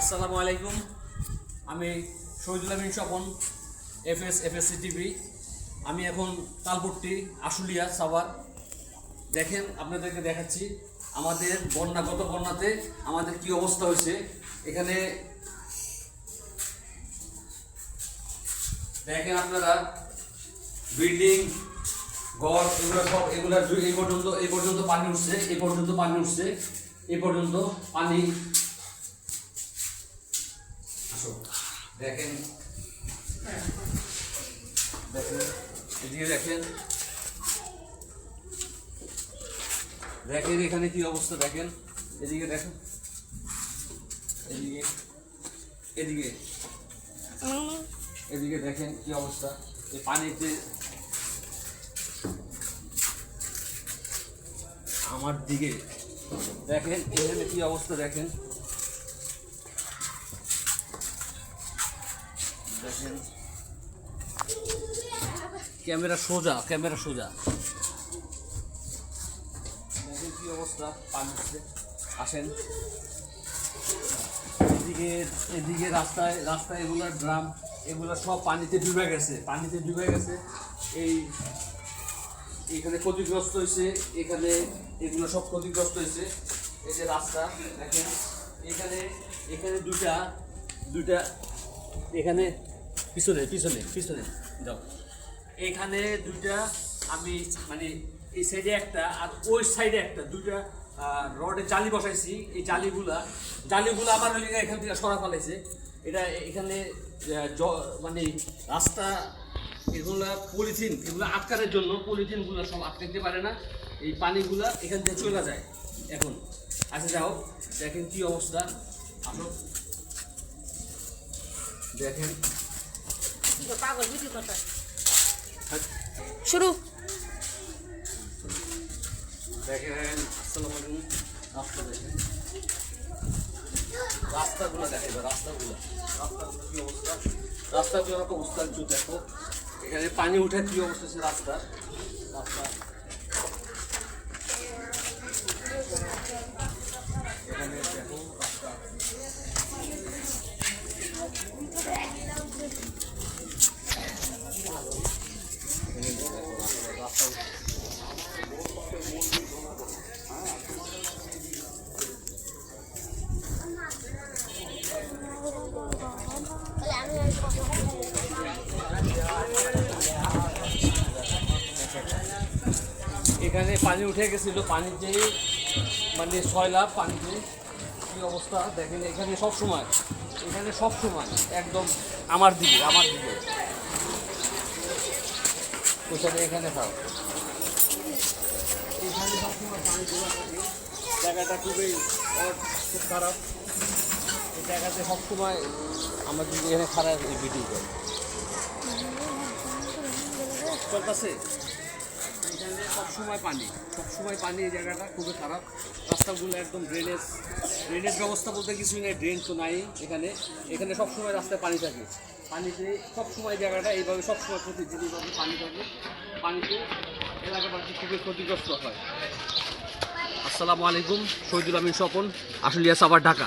আসসালামু আলাইকুম। আমি শহীদুল আমিন স্বপন, এফএসসি টিভি। আমি এখন তালপট্টি আশুলিয়া সাভার। দেখেন, আপনাদেরকে দেখাচ্ছি আমাদের গত বন্যাতে আমাদের কি অবস্থা হয়েছে। এখানে দেখেন আপনারা, বিল্ডিং, ঘর, এগুলো সব এই পর্যন্ত পানি উঠছে, এই পর্যন্ত পানি। দেখেন এদিকে দেখেন এখানে কি অবস্থা। দেখেন এদিকে দেখেন, এদিকে দেখেন কি অবস্থা। এই পানিতে আমার দিকে দেখেন, এখানে কি অবস্থা। দেখেন ক্যামেরা সোজা, দেখেন কি অবস্থা। পানি আসেন এদিকে রাস্তায় এগুলা ড্রাম, এগুলা সব পানিতে ডুবে গেছে। এখানে ক্ষতিগ্রস্ত হয়েছে, এগুলো সব ক্ষতিগ্রস্ত হয়েছে। এই যে রাস্তা দেখেন, এখানে দুইটা এখানে পিছনে যাও, এখানে দুইটা, আমি মানে এই সাইডে একটা আর ওই সাইডে একটা, দুইটা রডে জালি বসাইছি। এই জালিগুলা আমার এখান থেকে সরা ফেলাইছে। এটা এখানে মানে রাস্তা, এগুলা পলিথিন, এগুলো আটকানোর জন্য পলিথিনগুলো সব আটকাতে পারে না, এই পানিগুলা এখান থেকে চলে যায় এখন। আচ্ছা যাও, দেখেন কি অবস্থা। আসো দেখেন, শুরু দেখেন। আসসালামু আলাইকুম। রাস্তাগুলো দেখেন, রাস্তাগুলো কি অবস্থা। রাস্তাগুলোর অবস্থা একটু দেখো। এখানে পানি উঠে কি অবস্থা আছে রাস্তা। এখানে দেখো রাস্তা। এখানে পানি উঠে গেছিল, পানিতে মানে সয়লাভ পানিতে কি অবস্থা। দেখেন এখানে সব সময় একদম আমার দিকে ওখানে, এখানে খাও। এখানে সবসময় পানি জমা থাকে, জায়গাটা খুব খারাপ। এই জায়গাতে সবসময় আমার দিকে এখানে খারাপ এই ভিডিও করে চলতেছে। এখানে সবসময় পানি, এই জায়গাটা খুবই খারাপ। রাস্তাগুলো একদম ড্রেনেজ ব্যবস্থা বলতে কিছুই নেই, ড্রেন তো নাই এখানে সবসময় রাস্তায় পানি থাকে। পানিতে সবসময় জায়গাটা এইভাবে সবসময় প্রতিদিন এইভাবে পানি থাকে। পানিতে এলাকাবাসী খুবই ক্ষতিগ্রস্ত হয়। আসসালামু আলাইকুম। শহীদুল আমিন স্বপন, আশুলিয়া সাভার, ঢাকা।